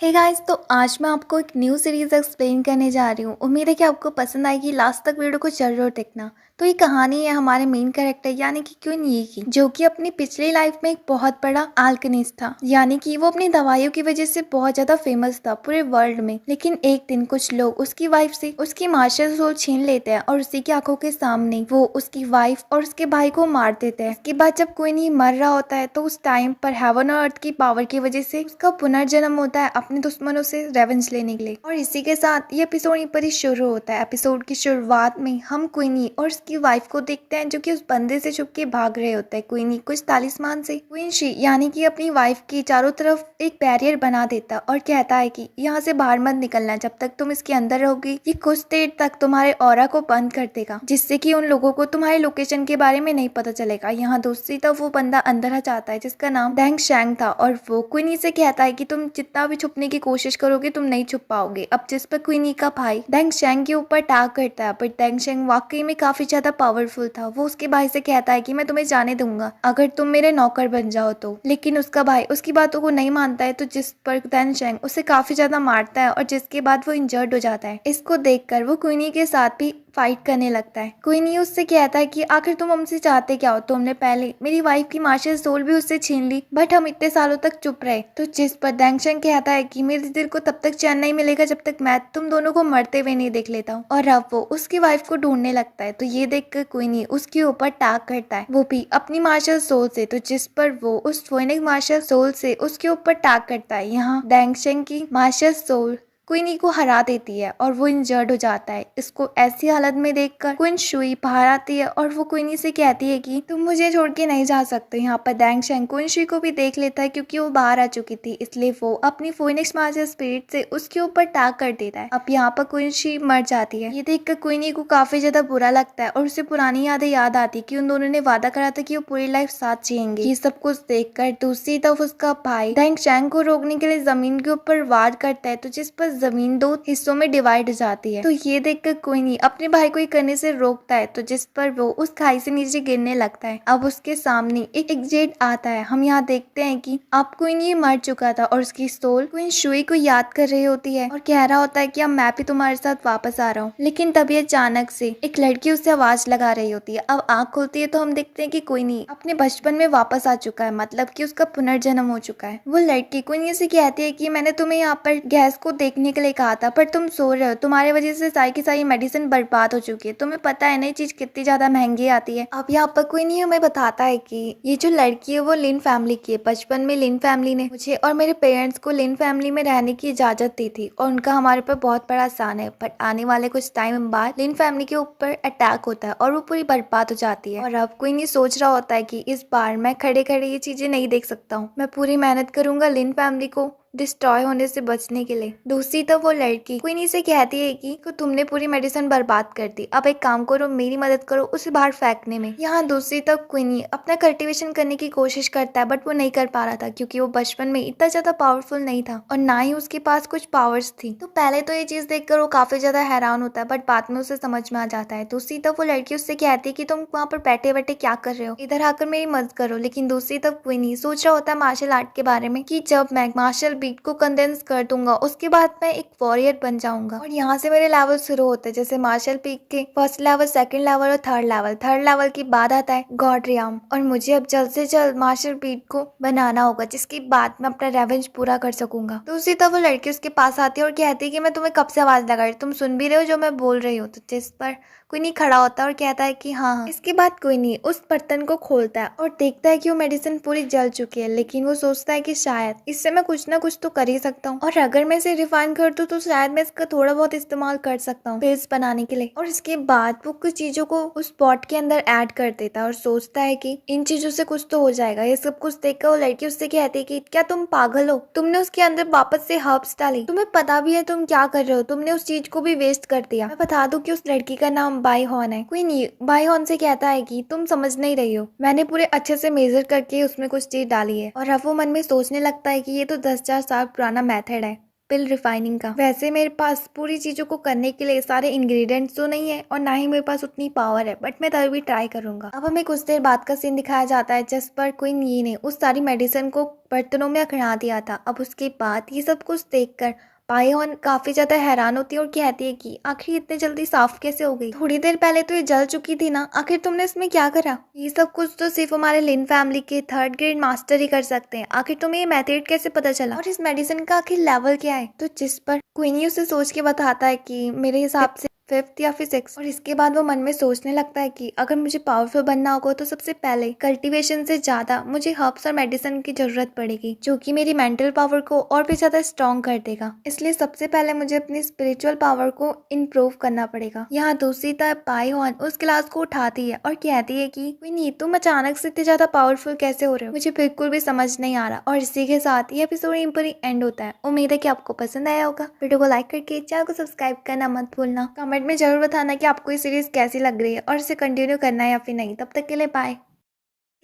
Hey guys, तो आज मैं आपको एक न्यू सीरीज एक्सप्लेन करने जा रही हूँ। उम्मीद है कि आपको पसंद आएगी। लास्ट तक वीडियो को जरूर देखना। तो ये कहानी है हमारे मेन कैरेक्टर यानी कि क्वीन यी की, जो कि अपनी पिछली लाइफ में एक बहुत बड़ा अल्केमिस्ट था। यानी कि वो अपनी दवाइयों की वजह से बहुत ज्यादा फेमस था पूरे वर्ल्ड में। लेकिन एक दिन कुछ लोग उसकी वाइफ से उसकी मास्टर सोल छीन लेते हैं और उसी की आंखों के सामने वो उसकी वाइफ और उसके भाई को मार देते हैं। इसके बाद जब क्वीन यी मर रहा होता है तो उस टाइम पर हेवन और अर्थ की पावर की वजह से उसका पुनर्जन्म होता है अपने दुश्मनों से रेवेंज लेने के लिए। और इसी के साथ ये एपिसोड यहीं पर ही शुरू होता है। एपिसोड की शुरुआत में हम क्वीन यी और उसकी वाइफ को देखते हैं जो कि उस बंदे से छुप के भाग रहे होते हैं। क्वीन यी कुछ तालिस्मान से क्वीन शी यानी कि अपनी वाइफ की चारों तरफ एक बैरियर बना देता और कहता है कि यहाँ से बाहर मत निकलना, जब तक तुम इसके अंदर रहोगी ये कुछ देर तक तुम्हारे ऑरा को बंद कर देगा, जिससे कि उन लोगों को तुम्हारी लोकेशन के बारे में नहीं पता चलेगा। यहाँ दूसरी तरफ वो बंदा अंदर आ जाता है जिसका नाम डेंग शैंग था और वो क्वीन यी से कहता है कि तुम जितना भी छुपने की कोशिश करोगे तुम नहीं छुप पाओगे। अब जिस पर क्वीन यी का भाई डेंग शैंग के ऊपर अटैक करता है, पर डेंग शैंग वाकई में काफी ज्यादा पावरफुल था। वो उसके भाई से कहता है कि मैं तुम्हें जाने दूंगा अगर तुम मेरे नौकर बन जाओ तो। लेकिन उसका भाई उसकी बातों को नहीं मानता है, तो जिस पर डेंग शैंग उसे काफी ज्यादा मारता है और जिसके बाद वो इंजर्ड हो जाता है। इसको देखकर वो क्वीन यी के साथ भी फाइट करने लगता है। क्वीन यी उससे कहता है कि आखिर तुम हमसे चाहते क्या हो? तुमने पहले मेरी वाइफ की मास्टर सोल भी उससे छीन ली, बट हम इतने सालों तक चुप रहे। तो जिस पर डेंग शैंग कहता है कि मेरे दिल को तब तक चैन नहीं मिलेगा जब तक मैं तुम दोनों को मरते हुए नहीं देख लेता हूँ। और अब वो उसकी वाइफ को ढूंढने लगता है। तो ये देखकर क्वीन यी उसके ऊपर अटैक करता है, वो भी अपनी मास्टर सोल से। तो जिस पर वो उस फोनिक मास्टर सोल से उसके ऊपर अटैक करता है। यहाँ डेंग शैंग की मास्टर सोल क्वीन यी को हरा देती है और वो इंजर्ड हो जाता है। इसको ऐसी हालत में देखकर क्वीन शुई बाहर आती है और वो क्वीन यी से कहती है कि तुम मुझे छोड़ के नहीं जा सकते। यहाँ पर डेंग शैंग क्वीन शुई को भी देख लेता है क्योंकि वो बाहर आ चुकी थी, इसलिए वो अपनी फोनिक्स मास्टर स्पिरिट से उसके ऊपर अटैक कर देता है। अब यहाँ पर क्वीन शुई मर जाती है। ये देखकर क्वीन यी को काफी ज्यादा बुरा लगता है और उसे पुरानी यादें याद आती कि उन दोनों ने वादा करा था कि वो पूरी लाइफ साथ जिएंगे। ये सब कुछ देखकर दूसरी तरफ उसका भाई डेंग शैंग को रोकने के लिए जमीन के ऊपर वार करता है, तो जिस पर जमीन दो हिस्सों में डिवाइड हो जाती है। तो ये देखकर क्वीन यी अपने भाई को ये करने से रोकता है, तो जिस पर वो उस खाई से नीचे गिरने लगता है। अब उसके सामने एक एग्जिट आता है। हम यहाँ देखते हैं कि अब क्वीन यी मर चुका था और उसकी सोल क्वीन शुई को याद कर रही होती है और कह रहा होता है कि अब मैं भी तुम्हारे साथ वापस आ रहा हूँ। लेकिन तभी अचानक से एक लड़की उससे आवाज लगा रही होती है। अब आंख खुलती है तो हम देखते हैं कि क्वीन यी अपने बचपन में वापस आ चुका है, मतलब कि उसका पुनर्जन्म हो चुका है। वो लड़की क्वीन यी से कहती है कि मैंने तुम्हें यहाँ पर गैस को देखने के लिए कहा था, पर तुम सो रहे हो। तुम्हारी वजह से सारी की सारी मेडिसिन बर्बाद हो चुकी है। तुम्हें पता है नई चीज कितनी ज्यादा महंगी आती है। अब यहाँ पर क्वीन यी हमें बताता है कि ये जो लड़की है वो लिन फैमिली की है। बचपन में लिन फैमिली ने मुझे और मेरे पेरेंट्स को लिन फैमिली में रहने की इजाजत दी थी और उनका हमारे पर बहुत बड़ा एहसान है। बट आने वाले कुछ टाइम बाद लिन फैमिली के ऊपर अटैक होता है और वो पूरी बर्बाद हो जाती है। और अब क्वीन यी सोच रहा होता है कि इस बार मैं खड़े खड़े ये चीजें नहीं देख सकता हूँ। मैं पूरी मेहनत करूंगा लिन फैमिली को डिस्ट्रॉय होने से बचने के लिए। दूसरी तरफ वो लड़की क्वीन यी से कहती है कि तुमने पूरी मेडिसिन बर्बाद कर दी, अब एक काम करो मेरी मदद करो उसे बाहर फेंकने में। यहाँ दूसरी तरफ क्वीन यी अपना कल्टीवेशन करने की कोशिश करता है, बट वो नहीं कर पा रहा था क्योंकि वो बचपन में इतना ज्यादा पावरफुल नहीं था और ना ही उसके पास कुछ पावर्स थी। तो पहले तो ये चीज देखकर वो काफी ज्यादा हैरान होता है, बट बाद में उसे समझ में आ जाता है। दूसरी तरफ वो लड़की उससे कहती है कि तुम वहाँ पर बैठे बैठे क्या कर रहे हो, इधर आकर मेरी मदद करो। लेकिन दूसरी तरफ क्वीन यी सोच रहा होता है मार्शल आर्ट के बारे में कि जब मैं मार्शल बीट को कंडेंस कर दूंगा उसके बाद मैं एक वॉरियर बन जाऊंगा। और यहाँ से मेरे लेवल शुरू होते हैं, जैसे मार्शल पीक के फर्स्ट लेवल, सेकंड लेवल और थर्ड लेवल। थर्ड लेवल के बाद आता है गॉड रियाम और मुझे अब जल्द से जल्द मार्शल बीट को बनाना होगा जिसके बाद मैं अपना रेवेंज पूरा कर सकूंगा। दूसरी तरफ वो लड़की उसके पास आती है और कहती है कि मैं तुम्हें कब से आवाज लगा रही, तुम सुन भी रहे हो जो मैं बोल रही हूँ। तो जिस पर क्वीन यी खड़ा होता है और कहता है कि हाँ हाँ। इसके बाद क्वीन यी उस बर्तन को खोलता है और देखता है कि वो मेडिसिन पूरी जल चुकी है, लेकिन वो सोचता है कि शायद इससे मैं कुछ ना कुछ तो कर ही सकता हूँ और अगर मैं इसे रिफाइन कर दूँ तो शायद मैं इसका थोड़ा बहुत इस्तेमाल कर सकता हूँ पेस्ट बनाने के लिए। और इसके बाद वो कुछ चीजों को उस पॉट के अंदर ऐड कर देता है और सोचता है कि इन चीजों से कुछ तो हो जाएगा। ये सब कुछ देखकर वो लड़की उससे कहती है कि क्या तुम पागल हो, तुमने उसके अंदर वापस से हर्ब्स डाली, तुम्हें पता भी है तुम क्या कर रहे हो, तुमने उस चीज को भी वेस्ट कर दिया। मैं बता दूं कि उस लड़की का नाम बाई हॉन है। क्वीन यी बाई हॉन से कहता है कि तुम समझ नहीं रही हो, मैंने पूरे अच्छे से मेजर करके उसमें कुछ चीज डाली है। और अब वो मन में सोचने लगता है कि ये तो 10,000 साल पुराना मेथड है पिल रिफाइनिंग का। वैसे मेरे पास पूरी चीजों को करने के लिए सारे इंग्रेडिएंट्स तो नहीं है और ना ही मेरे पास उतनी पावर है, बट मैं तभी भी ट्राई करूंगा। अब हमें कुछ देर बाद का सीन दिखाया जाता है जिस पर क्वीन यी ने उस सारी मेडिसिन को बर्तनों में अखड़ा दिया था। अब उसके बाद ये सब कुछ देखकर पायोन काफी ज्यादा हैरान होती है और कहती है कि आखिर इतने जल्दी साफ कैसे हो गई? थोड़ी देर पहले तो ये जल चुकी थी ना, आखिर तुमने इसमें क्या करा? ये सब कुछ तो सिर्फ हमारे लिन फैमिली के 3rd ग्रेड मास्टर ही कर सकते हैं। आखिर तुम्हें ये मेथड कैसे पता चला और इस मेडिसिन का आखिर लेवल क्या है? तो जिस पर क्वीनी उसे सोच के बताता है कि मेरे हिसाब से 5th या फिर 6th। और इसके बाद वो मन में सोचने लगता है कि अगर मुझे पावरफुल बनना होगा तो सबसे पहले कल्टीवेशन से ज्यादा मुझे हर्ब्स और मेडिसिन की जरूरत पड़ेगी, जो कि मेरी मेंटल पावर को और भी ज्यादा स्ट्रॉन्ग कर देगा। इसलिए सबसे पहले मुझे अपनी स्पिरिचुअल पावर को इम्प्रूव करना पड़ेगा। यहाँ दूसरी तरफ पायोन उस गिलास को उठाती है और कहती है कि विनी, तुम अचानक से इतने ज्यादा पावरफुल कैसे हो रहे हो? मुझे बिल्कुल भी समझ नहीं आ रहा। और इसी के साथ ये एपिसोड यहीं पर ही एंड होता है। उम्मीद है कि आपको पसंद आया होगा। वीडियो को लाइक करके चैनल को सब्सक्राइब करना मत भूलना। कमेंट में जरूर बताना कि आपको ये सीरीज कैसी लग रही है और इसे कंटिन्यू करना है या फिर नहीं। तब तक के लिए बाय।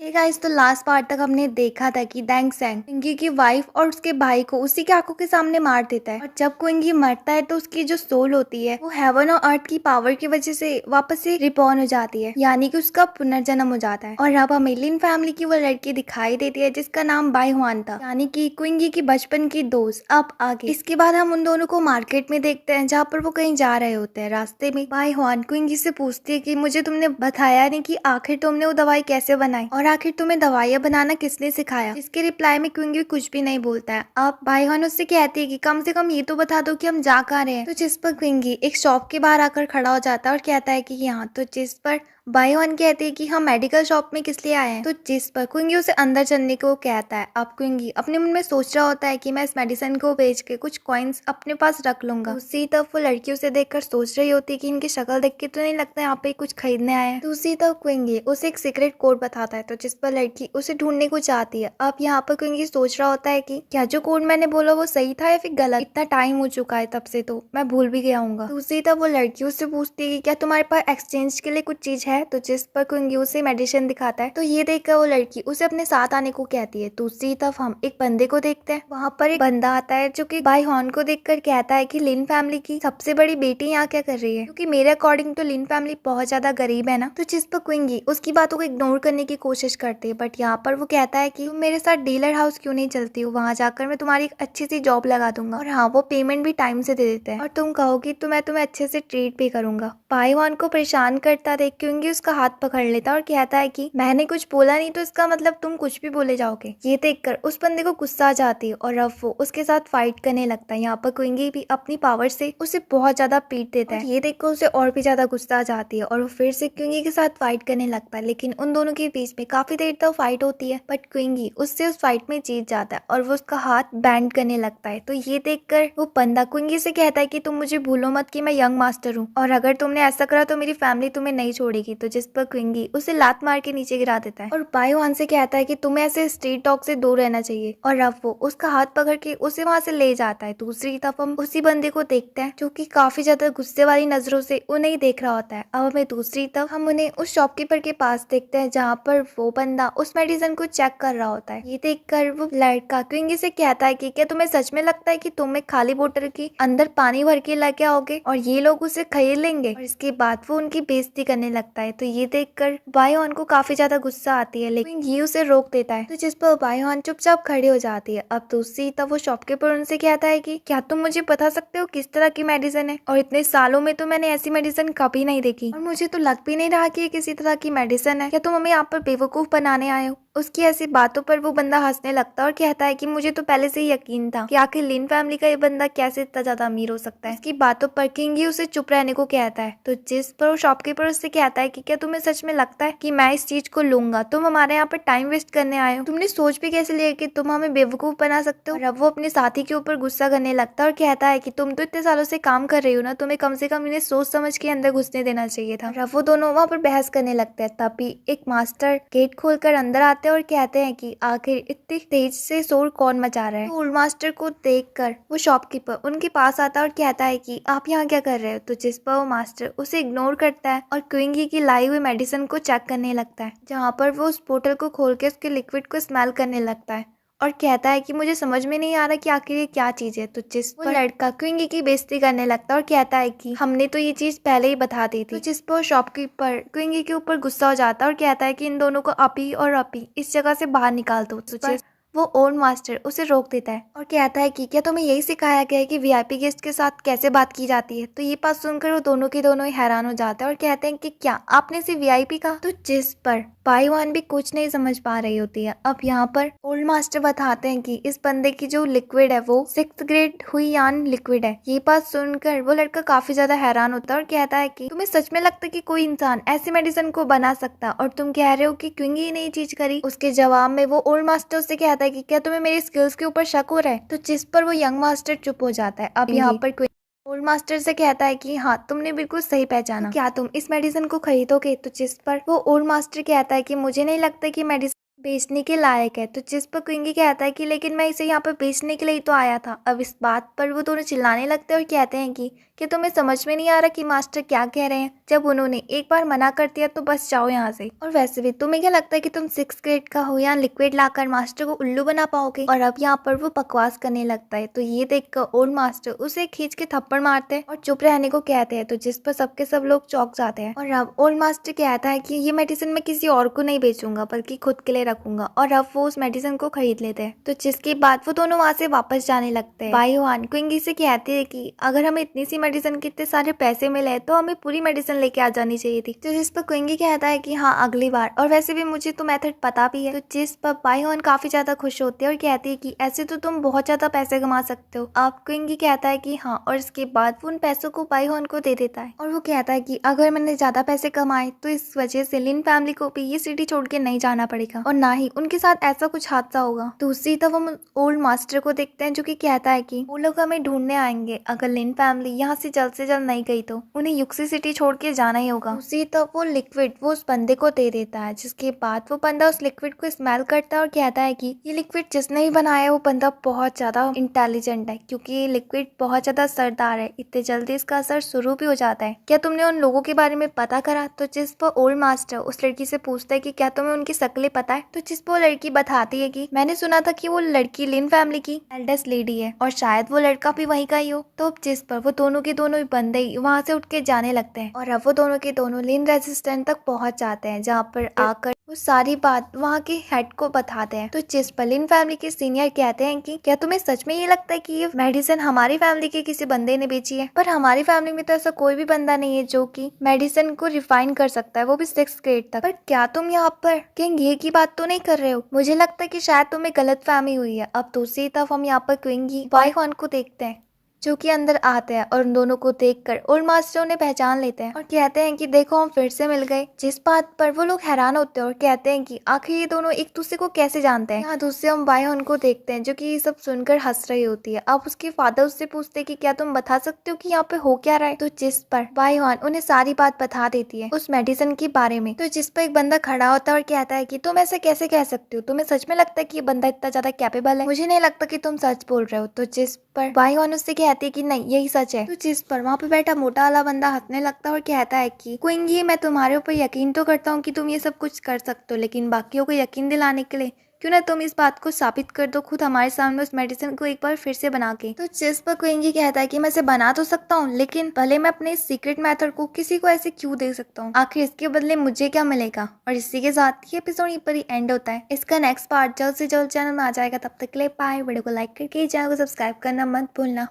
हे गाइस, तो लास्ट पार्ट तक हमने देखा था कि डैंग सैंग क्विंगी की वाइफ और उसके भाई को उसी के आंखों के सामने मार देता है। और जब क्विंगी मरता है तो उसकी जो सोल होती है वो हेवन और अर्थ की पावर की वजह से वापस से रिबॉर्न हो जाती है, यानी कि उसका पुनर्जन्म हो जाता है। और अब हमें लिन फैमिली की वो लड़की दिखाई देती है जिसका नाम बाई हुआन था, यानी कि क्विंगी की बचपन की दोस्त। अब आगे इसके बाद हम उन दोनों को मार्केट में देखते हैं जहाँ पर वो कहीं जा रहे होते हैं। रास्ते में बाई हुआन क्विंगी से पूछती है कि मुझे तुमने बताया नहीं कि आखिर तुमने वो दवाई कैसे बनाई और आखिर तुम्हें दवाइयाँ बनाना किसने सिखाया? इसके रिप्लाई में क्विंगी कुछ भी नहीं बोलता है। अब बाईहान उससे कहती है कि कम से कम ये तो बता दो कि हम जा कहाँ रहे हैं। तो जिस पर क्विंगी एक शॉप के बाहर आकर खड़ा हो जाता है और कहता है कि यहाँ। तो जिस पर बाईहान कहती है कि हम मेडिकल शॉप में किस लिए आए हैं। तो जिस पर क्विंगी उसे अंदर चलने को कहता है। अब क्विंगी अपने मन में सोच रहा होता है कि मैं इस मेडिसिन को बेच के कुछ कॉइन्स अपने पास रख लूंगा। दूसरी तरफ वो लड़की उसे देखकर सोच रही होती है कि इनकी शक्ल देख के तो नहीं लगता यहाँ पे कुछ खरीदने आए हैं। दूसरी तरफ क्विंगी उसे एक सीक्रेट कोड बताता है, तो जिस पर लड़की उसे ढूंढने को चाहती है। अब यहाँ पर क्विंगी सोच रहा होता है कि क्या जो कोड मैंने बोला वो सही था या फिर गलत। इतना टाइम हो चुका है तब से तो मैं भूल भी गया हूँ। दूसरी तरफ वो लड़की उससे पूछती है कि क्या तुम्हारे पास एक्सचेंज के लिए कुछ चीज है। तो जिस पर क्विंगी उसे मेडिसिन दिखाता है, तो ये देखकर वो लड़की उसे अपने साथ आने को कहती है। दूसरी तरफ हम एक बंदे को देखते हैं। वहाँ पर एक बंदा आता है जो कि बाई हॉर्न को देखकर कहता है कि लिन फैमिली की सबसे बड़ी बेटी यहाँ क्या कर रही है, क्योंकि मेरे अकॉर्डिंग तो लिन फैमिली बहुत ज्यादा गरीब है ना। तो जिस पर क्विंगी उसकी बातों को इग्नोर करने की कोशिश करती है, बट यहाँ पर वो कहता है कि तुम मेरे साथ डीलर हाउस क्यों नहीं चलती हो, वहाँ जाकर मैं तुम्हारी एक अच्छी सी जॉब लगा दूंगा और हाँ वो पेमेंट भी टाइम से दे देते हैं और तुम कहोगी तो मैं तुम्हें अच्छे से ट्रीट भी करूंगा। पाईवान को परेशान करता देख क्योंकि उसका हाथ पकड़ लेता और कहता है कि मैंने कुछ बोला नहीं तो इसका मतलब तुम कुछ भी बोले जाओगे। ये देखकर उस बंदे को गुस्सा आ जाती है और अब वो उसके साथ फाइट करने लगता है। यहाँ पर क्विंगी भी अपनी पावर से उसे बहुत ज्यादा पीट देता है। ये देखकर उसे और भी ज्यादा गुस्सा आ जाती है और वो फिर से क्विंगी के साथ फाइट करने लगता है, लेकिन उन दोनों के बीच में काफी देर तक फाइट होती है, बट क्विंगी उससे उस फाइट में जीत जाता है और वो उसका हाथ बैंड करने लगता है। तो ये देखकर वो बंदा क्विंगी से कहता है कि तुम मुझे भूलो मत कि मैं यंग मास्टर हूँ और अगर तुमने ऐसा करा तो मेरी फैमिली तुम्हें नहीं छोड़ेगी। तो जिस पर क्विंगी उसे लात मार के नीचे गिरा देता है और बाईवान से कहता है कि तुम्हें ऐसे स्ट्रीट डॉग से दूर रहना चाहिए और अब वो उसका हाथ पकड़ के उसे वहां से ले जाता है। दूसरी तरफ हम उसी बंदे को देखते हैं जो कि काफी ज्यादा गुस्से वाली नजरों से उन्हें ही देख रहा होता है। अब हमें दूसरी तरफ हम उन्हें उस शॉपकीपर के पास देखते हैं जहाँ पर वो बंदा उस मेडिसिन को चेक कर रहा होता है। ये देखकर वो लड़का क्विंगी से कहता है कि क्या तुम्हें सच में लगता है कि तुम एक खाली बोतल के अंदर पानी भर के लेके आओगे और ये लोग उसे खरीद लेंगे। और इसके बाद वो उनकी बेइज्जती करने लगता है। तो ये देखकर बाईवान को काफी ज्यादा गुस्सा आती है, लेकिन ये उसे रोक देता है। तो जिस पर बाईवान चुपचाप खड़ी हो जाती है। अब दूसरी तब वो शॉपकीपर उनसे कहता है कि क्या तुम मुझे बता सकते हो किस तरह की मेडिसिन है, और इतने सालों में तो मैंने ऐसी मेडिसिन कभी नहीं देखी और मुझे तो लग भी नहीं रहा कि ये किसी तरह की मेडिसिन है। क्या तुम हमें यहाँ पर बेवकूफ बनाने आए हो? उसकी ऐसी बातों पर वो बंदा हंसने लगता है और कहता है कि मुझे तो पहले से ही यकीन था कि आखिर लिन फैमिली का ये बंदा कैसे इतना ज्यादा अमीर हो सकता है। उसकी बातों पर किंगी उसे चुप रहने को कहता है। तो जिस पर वो शॉपकीपर उससे कहता है कि क्या तुम्हें सच में लगता है कि मैं इस चीज को लूंगा? तुम हमारे यहाँ पर टाइम वेस्ट करने आए हो। तुमने सोच भी कैसे लिया कि तुम हमें बेवकूफ बना सकते हो? और अब वो अपने साथी के ऊपर गुस्सा करने लगता है और कहता है कि तुम तो इतने सालों से काम कर रही हो ना, तुम्हें कम से कम इन्हें सोच समझ के अंदर घुसने देना चाहिए था। और अब वो दोनों वहाँ पर बहस करने लगते हैं। तभी एक मास्टर गेट खोलकर अंदर आते हैं और कहते हैं कि आखिर इतनी तेज से शोर कौन मचा रहा है। तो ओल्ड मास्टर को देखकर वो शॉपकीपर उनके पास आता है और कहता है कि आप यहाँ क्या कर रहे हो? तो जिस पर वो मास्टर उसे इग्नोर करता है और क्विंगी की लाई हुई मेडिसिन को चेक करने लगता है, जहाँ पर वो उस बोतल को खोल के उसके लिक्विड को स्मेल करने लगता है और कहता है कि मुझे समझ में नहीं आ रहा कि आखिर ये क्या चीज है। तो जिस पर वो लड़का क्विंगी की बेइज्जती करने लगता है और कहता है कि हमने तो ये चीज पहले ही बता दी थी। तो जिस पर शॉपकीपर क्विंगी के ऊपर गुस्सा हो जाता है और कहता है कि इन दोनों को अपी और अपी इस जगह से बाहर निकाल दो। तो वो ओल्ड मास्टर उसे रोक देता है और कहता है कि क्या तुम्हें यही सिखाया गया है कि वीआईपी गेस्ट के साथ कैसे बात की जाती है। तो ये बात सुनकर वो दोनों के दोनों ही हैरान हो जाते हैं और कहते हैं कि क्या आपने सिर्फ वीआईपी कहा। तो जिस पर पाईवान भी कुछ नहीं समझ पा रही होती है। अब यहाँ पर ओल्ड मास्टर बताते हैं कि इस बंदे की जो लिक्विड है वो 6th ग्रेड हुई यान लिक्विड है। ये बात सुनकर वो लड़का काफी ज्यादा हैरान होता है और कहता है कि तुम्हें सच में लगता है कि कोई इंसान ऐसी मेडिसिन को बना सकता और तुम कह रहे हो कि क्विंगी ने ये चीज करी। उसके जवाब में वो ओल्ड मास्टर से कहता है कि क्या तुम्हें मेरी स्किल्स के ऊपर शक हो रहा है। तो जिस पर वो यंग मास्टर चुप हो जाता है। अब यहाँ पर ओल्ड मास्टर से कहता है कि हाँ तुमने बिल्कुल सही पहचाना, तो क्या तुम इस मेडिसिन को खरीदोगे। तो जिस पर वो ओल्ड मास्टर कहता है कि मुझे नहीं लगता कि मेडिसिन बेचने के लायक है। तो जिस पर क्विंगी कहता है कि लेकिन मैं इसे यहाँ पर बेचने के लिए ही तो आया था। अब इस बात पर वो दोनों चिल्लाने लगते हैं और कहते हैं कि तुम्हें समझ में नहीं आ रहा कि मास्टर क्या कह रहे हैं। जब उन्होंने एक बार मना कर दिया तो बस जाओ यहाँ से। और वैसे भी तुम्हें क्या लगता है कि तुम 6th ग्रेड का हो या लिक्विड लाकर मास्टर को उल्लू बना पाओगे। और अब यहाँ पर वो बकवास करने लगता है। तो ये देखकर ओल्ड मास्टर उसे खींच के थप्पड़ मारते हैं और चुप रहने को कहते हैं। तो जिस पर सबके सब लोग चौंक जाते हैं। और अब ओल्ड मास्टर कहता है कि ये मेडिसिन मैं किसी और को नहीं बेचूंगा बल्कि खुद के लिए रखूंगा। और अब वो उस मेडिसिन को खरीद लेते हैं। तो जिसके बाद वो दोनों वहां से वापस जाने लगते हैं। बाईवान क्विंगी से कहते हैं कि अगर हमें इतनी सी मेडिसिन के इतने सारे पैसे मिले तो हमें पूरी मेडिसिन लेके आ जानी चाहिए थी। तो जिस पर क्विंगी कहता है कि हाँ अगली बार, और वैसे भी मुझे तो मेथड पता भी है। तो जिस पर बाईवान काफी ज्यादा खुश होती है और कहती है कि ऐसे तो तुम बहुत ज्यादा पैसे कमा सकते हो। अब क्विंगी कहता है कि हाँ, और इसके बाद वो उन पैसों को बाईवान को दे देता है। और वो कहता है कि अगर मैंने ज्यादा पैसे कमाए तो इस वजह से लिन फैमिली को भी ये सिटी छोड़ के नहीं जाना पड़ेगा और ना ही उनके साथ ऐसा कुछ हादसा होगा। दूसरी तरफ हम ओल्ड मास्टर को देखते हैं जो कि कहता है कि वो लोग हमें ढूंढने आएंगे। अगर लिन फैमिली यहाँ से जल्द नहीं गई तो उन्हें युक्सी सिटी छोड़ के जाना ही होगा। दूसरी तरफ वो लिक्विड वो उस बंदे को दे देता है, जिसके बाद वो बंदा उस लिक्विड को स्मेल करता है और कहता है कि ये लिक्विड जिसने ही बनाया है वो बंदा बहुत ज्यादा इंटेलिजेंट है, क्योंकि ये लिक्विड बहुत ज्यादा असरदार है। इतने जल्दी इसका असर शुरू भी हो जाता है। क्या तुमने उन लोगों के बारे में पता करा। तो जिस पर ओल्ड मास्टर उस लड़की से पूछता है कि क्या तुम्हें उनकी शक्लें पता है। तो जिस पर वो लड़की बताती है कि मैंने सुना था कि वो लड़की लिन फैमिली की एल्डेस्ट लेडी है और शायद वो लड़का भी वहीं का ही हो। तो जिस पर वो दोनों के दोनों बंदे वहां से उठ के जाने लगते हैं और अब वो दोनों के दोनों लिन रेजिस्टेंट तक पहुंच जाते हैं, जहाँ पर आकर वो सारी बात वहाँ के हेड को बताते हैं। तो जिस पर लिन फैमिली के सीनियर कहते हैं कि क्या तुम्हें सच में ये लगता है कि ये मेडिसिन हमारी फैमिली के किसी बंदे ने बेची है। पर हमारी फैमिली में तो ऐसा कोई भी बंदा नहीं है जो कि मेडिसिन को रिफाइन कर सकता है, वो भी 6th ग्रेड तक। पर क्या तुम यहाँ पर किंग ये की बात तो नहीं कर रहे हो। मुझे लगता है कि शायद तुम्हें गलत फहमी हुई है। अब दूसरी तरफ हम यहाँ पर क्विंगी बाईवान को देखते हैं जो कि अंदर आते हैं और उन दोनों को देखकर ओल्ड मास्टर उन्हें पहचान लेते हैं और कहते हैं कि देखो हम फिर से मिल गए। जिस बात पर वो लोग हैरान होते हैं और कहते हैं कि आखिर ये दोनों एक दूसरे को कैसे जानते हैं। यहाँ दूसरे हम बाईवान को देखते हैं जो कि ये सब सुनकर हंस रही होती है। अब उसके फादर उससे पूछते हैं कि क्या तुम बता सकते हो कि यहाँ पे हो क्या रहा है। तो जिस पर बाईवान उन्हें सारी बात बता देती है उस मेडिसिन के बारे में। तो जिस पर एक बंदा खड़ा होता है और कहता है कि तुम ऐसे कैसे कह सकते हो, तुम्हें सच में लगता है कि ये बंदा इतना ज्यादा कैपेबल है। मुझे नहीं लगता कि तुम सच बोल रहे हो। तो जिस पर बाईवान उससे कहती है कि नहीं यही सच है। तो जिस पर वहाँ पे बैठा मोटा वाला बंदा हंसने लगता है और कहता है कि क्विंगी मैं तुम्हारे ऊपर यकीन तो करता हूँ कि तुम ये सब कुछ कर सकते हो, लेकिन बाकियों को यकीन दिलाने के लिए क्यों ना तुम इस बात को साबित कर दो खुद हमारे सामने उस मेडिसिन को एक बार फिर से बना के। तो जिस पर क्विंगी कहता है कि मैं इसे बना तो सकता हूँ, लेकिन भले मैं अपने सीक्रेट मेथड को किसी को ऐसे क्यों दे सकता हूँ, आखिर इसके बदले मुझे क्या मिलेगा। और इसी के साथ ये एपिसोड यहीं पर ही एंड होता है। इसका नेक्स्ट पार्ट जल्द से जल्द चैनल में आ जाएगा। तब तक के लिए बाय। वीडियो को लाइक करके चैनल को सब्सक्राइब करना मत भूलना।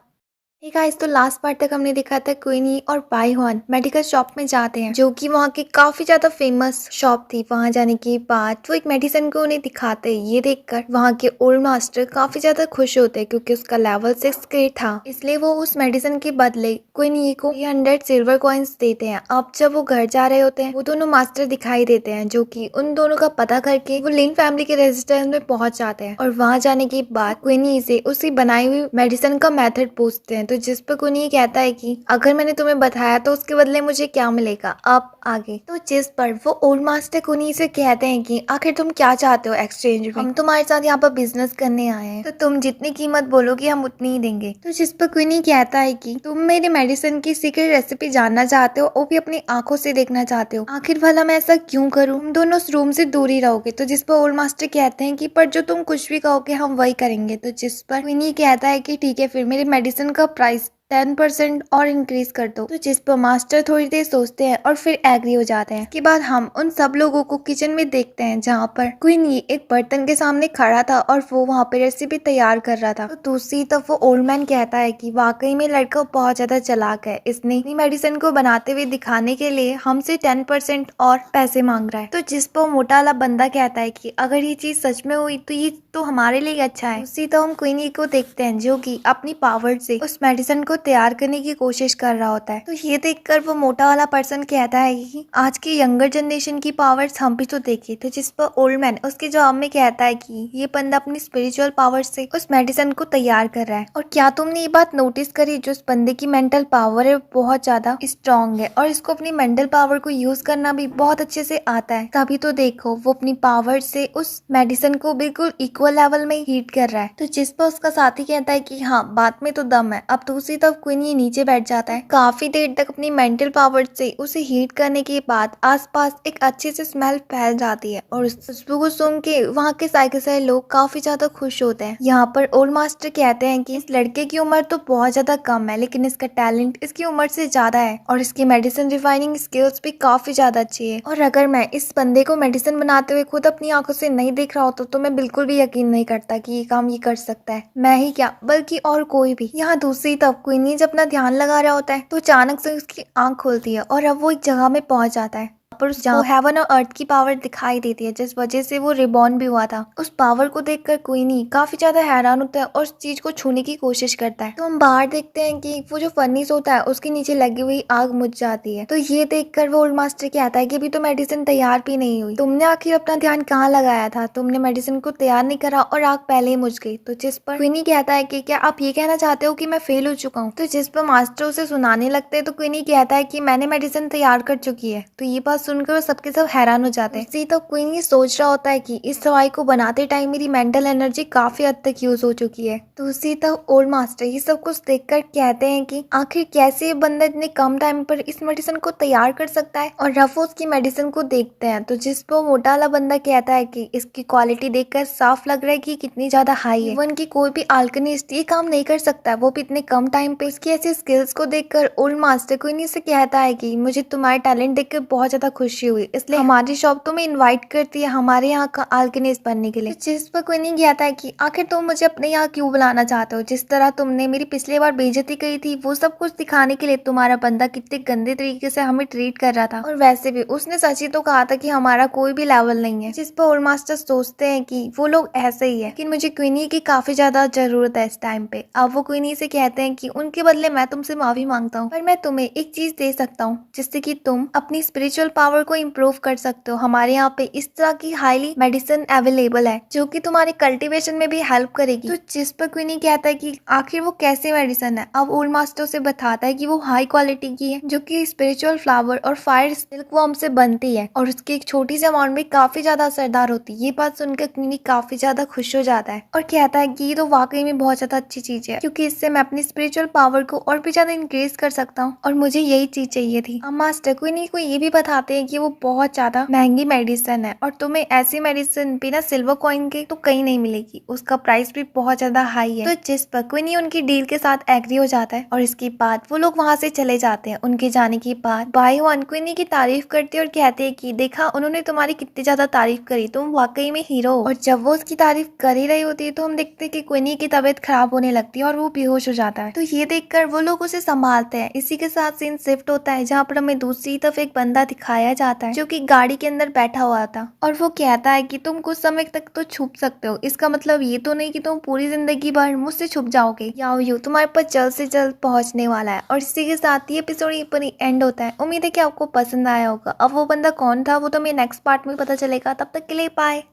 ठीक है, तो लास्ट पार्ट तक हमने देखा था क्वीनी और बाईवान मेडिकल शॉप में जाते हैं जो कि वहाँ की काफी ज्यादा फेमस शॉप थी। वहाँ जाने के बाद वो एक मेडिसिन को उन्हें दिखाते हैं। ये देखकर वहाँ के ओल्ड मास्टर काफी ज्यादा खुश होते हैं क्योंकि उसका लेवल 6 ग्रेड था, इसलिए वो उस मेडिसिन के बदले क्वीनी को 300 सिल्वर कॉइन्स देते हैं। अब जब वो घर जा रहे होते हैं वो दोनों मास्टर दिखाई देते हैं जो कि उन दोनों का पता करके वो लिन फैमिली के रेजिडेंस में पहुंच जाते हैं। और वहाँ जाने के बाद क्वीनी से उसकी बनाई हुई मेडिसिन का मेथड पूछते हैं। तो जिस पर कुनी कहता है कि अगर मैंने तुम्हें बताया तो उसके बदले मुझे क्या मिलेगा। अब आगे तो जिस पर वो ओल्ड मास्टर कुनी से कहते हैं कि आखिर तुम क्या चाहते हो एक्सचेंज में, हम तुम्हारे साथ यहाँ पर बिजनेस करने आए हैं, तो तुम जितनी कीमत बोलोगे हम उतनी ही देंगे। तो जिस पर कुनी कहता है कि तुम मेरी मेडिसिन की सीक्रेट रेसिपी जानना चाहते हो, वो भी अपनी आंखों से देखना चाहते हो, आखिर भला मैं ऐसा क्यों करूँ, तुम दोनों उस रूम से दूर ही रहोगे। तो जिस पर ओल्ड मास्टर कहते हैं कि पर जो तुम कुछ भी कहोगे हम वही करेंगे। तो जिस पर कुनी कहता है कि ठीक है फिर मेरी मेडिसिन का प्राइस 10% और इंक्रीज कर दो। तो जिस पर मास्टर थोड़ी देर सोचते हैं और फिर एग्री हो जाते हैं। इसके बाद हम उन सब लोगों को किचन में देखते हैं जहाँ पर क्वीनी एक बर्तन के सामने खड़ा था और वो वहाँ पे रेसिपी तैयार कर रहा था। तो दूसरी तरफ वो ओल्ड मैन कहता है कि वाकई में लड़का बहुत ज्यादा चालाक है, इसने अपनी मेडिसिन को बनाते हुए दिखाने के लिए हमसे 10% और पैसे मांग रहा है। तो जिस पर मोटा वाला बंदा कहता है कि अगर ये चीज सच में हुई तो ये तो हमारे लिए अच्छा है। उसी तो हम क्वीनी को देखते हैं जो कि अपनी पावर से उस मेडिसिन को तैयार करने की कोशिश कर रहा होता है। तो ये देखकर वो मोटा वाला पर्सन कहता है कि आज की यंगर जनरेशन की पावर्स हम भी तो देखे। तो जिस पर ओल्ड मैन उसके जवाब में कहता है कि ये बंदा अपनी स्पिरिचुअल पावर से उस मेडिसिन को तैयार कर रहा है। और क्या तुमने ये बात नोटिस करी, जो उस बंदे की मेंटल पावर है बहुत ज्यादा स्ट्रांग है और इसको अपनी मेंटल पावर को यूज करना भी बहुत अच्छे से आता है। तभी तो देखो वो अपनी पावर से उस मेडिसिन को बिल्कुल इक्वल लेवल में हीट कर रहा है। तो जिस पर उसका साथी कहता है कि हाँ बात में तो दम है। अब दूसरी तरफ क्वीनी नीचे बैठ जाता है। काफी देर तक अपनी मेंटल पावर से उसे हीट करने के बाद आसपास एक अच्छी सी स्मेल फैल जाती है और उस खुशबू को सुन के वहाँ के सारे लोग काफी ज्यादा खुश होते हैं। यहाँ पर ओल्ड मास्टर कहते हैं कि इस लड़के की उम्र तो बहुत ज्यादा कम है लेकिन इसका टैलेंट इसकी उम्र से ज्यादा है और इसकी मेडिसिन रिफाइनिंग स्किल्स भी काफी ज्यादा अच्छी है। और अगर मैं इस बंदे को मेडिसिन बनाते हुए खुद अपनी आंखों से नहीं देख रहा होता तो मैं बिल्कुल भी यकीन नहीं करता कि ये काम ये कर सकता है। मैं ही क्या बल्कि और कोई भी। यहाँ दूसरी तरफ क्वीनी जब अपना ध्यान लगा रहा होता है तो अचानक से उसकी आंख खुलती है और अब वो एक जगह में पहुंच जाता है पर उसको हेवन और अर्थ की पावर दिखाई देती है जिस वजह से वो रिबॉर्न भी हुआ था। उस पावर को देखकर क्वीनी काफी ज्यादा हैरान होता है और उस चीज को छूने की कोशिश करता है। तो हम बाहर देखते हैं कि वो जो फर्नेस होता है उसके नीचे लगी हुई आग बुझ जाती है। तो ये देखकर वो ओल्ड मास्टर कहता है कि अभी तो मेडिसिन तैयार भी नहीं हुई, तुमने आखिर अपना ध्यान कहाँ लगाया था, तुमने मेडिसिन को तैयार नहीं करा और आग पहले ही बुझ गई। तो जिस पर क्वीनी कहता है कि क्या आप ये कहना चाहते हो कि मैं फेल हो चुका हूँ। तो जिस पर मास्टर उसे सुनाने लगते हैं तो क्वीनी कहता है कि मैंने मेडिसिन तैयार कर चुकी है। तो ये बात सुनकर वो सबके सब हैरान हो जाते हैं। इसी तो क्वीन ये सोच रहा होता है कि इस दवाई को बनाते टाइम मेरी मेंटल एनर्जी काफी हद तक यूज हो चुकी है। तो उसी तो ओल्ड मास्टर ये सब कुछ देखकर कहते हैं कि आखिर कैसे ये बंदा इतने कम टाइम पर इस मेडिसिन को तैयार कर सकता है। और रफो उसकी मेडिसिन को देखते हैं तो जिस पर मोटा वाला बंदा कहता है कि इसकी क्वालिटी देखकर साफ लग रहा है कि कितनी ज्यादा हाई है, इवन की कोई भी अल्केमिस्ट ये काम नहीं कर सकता है, वो भी इतने कम टाइम पे। उसकी ऐसी स्किल्स को देखकर ओल्ड मास्टर क्वीनी से कहता है कि मुझे तुम्हारे टैलेंट देखकर बहुत ज्यादा खुशी हुई, इसलिए हमारी शॉप तुम्हें इनवाइट करती है हमारे यहाँ का अल्केमिस्ट बनने के लिए। तो जिस पर क्वीनी कहता है कि आखिर तुम मुझे अपने यहाँ क्यों बुलाना चाहते हो, जिस तरह तुमने मेरी पिछली बार बेइज्जती करी थी वो सब कुछ दिखाने के लिए तुम्हारा बंदा कितने गंदे तरीके से हमें ट्रीट कर रहा था, और वैसे भी उसने सच ही तो कहा था कि हमारा कोई भी लेवल नहीं है। जिस पर ओल्ड मास्टर सोचते हैं कि वो लोग ऐसे ही है लेकिन मुझे क्वीनी की काफी ज्यादा जरूरत है इस टाइम पे। अब वो क्वीनी से कहते हैं कि उनके बदले मैं तुमसे माफी मांगता हूँ पर मैं तुम्हें एक चीज दे सकता हूँ जिससे कि तुम अपनी स्पिरिचुअल पावर को इम्प्रूव कर सकते हो। हमारे यहाँ पे इस तरह की हाईली मेडिसिन अवेलेबल है जो कि तुम्हारे कल्टीवेशन में भी हेल्प करेगी। तो जिस पर क्वीनी कहता है कि आखिर वो कैसे मेडिसिन है। अब ओल्ड मास्टर से बताता है कि वो हाई क्वालिटी की है जो कि स्पिरिचुअल फ्लावर और फायर सिल्क वॉर्म से बनती है और उसकी एक छोटी सी अमाउंट में काफी ज्यादा असरदार होती है। ये बात सुनकर क्वीनी काफी ज्यादा खुश हो जाता है और कहता है कि ये तो वाकई में बहुत ज्यादा अच्छी चीज है क्योंकि इससे मैं अपनी स्पिरिचुअल पावर को और भी ज्यादा इंक्रीज कर सकता हूँ और मुझे यही चीज चाहिए थी। अब मास्टर क्वीनी को ये भी बताते हैं कि वो बहुत ज्यादा महंगी मेडिसिन है और तुम्हें ऐसी मेडिसिन बिना सिल्वर कॉइन के तो कहीं नहीं मिलेगी, उसका प्राइस भी बहुत ज्यादा हाई है। तो जिस पर क्वीनी उनकी डील के साथ एग्री हो जाता है और इसके बाद वो लोग वहाँ से चले जाते हैं। उनके जाने के बाद बाई वन क्वीनी की तारीफ करते और कहते हैं कि देखा उन्होंने तुम्हारी कितनी ज्यादा तारीफ करी, तुम वाकई में हीरो हो। और जब वो उसकी तारीफ कर ही रही होती है तो हम देखते हैं कि क्वीनी की तबीयत खराब होने लगती है और वो बेहोश हो जाता है। तो ये देखकर वो लोग उसे संभालते हैं। इसी के साथ सीन शिफ्ट होता है जहाँ पर हमें दूसरी तरफ एक बंदा दिखाया जाता है जो कि गाड़ी के अंदर बैठा हुआ था और वो कहता है कि तुम कुछ समय तक तो छुप सकते हो, इसका मतलब ये तो नहीं कि तुम पूरी जिंदगी भर मुझसे छुप जाओगे। याओ यू तुम्हारे पास जल्द से जल्द पहुंचने वाला है। और इसी के साथ ये एपिसोड यहीं पर एंड होता है। उम्मीद है कि आपको पसंद आया होगा। अब वो बंदा कौन था वो तो हमें नेक्स्ट पार्ट में पता चलेगा। तब तक के लिए बाय।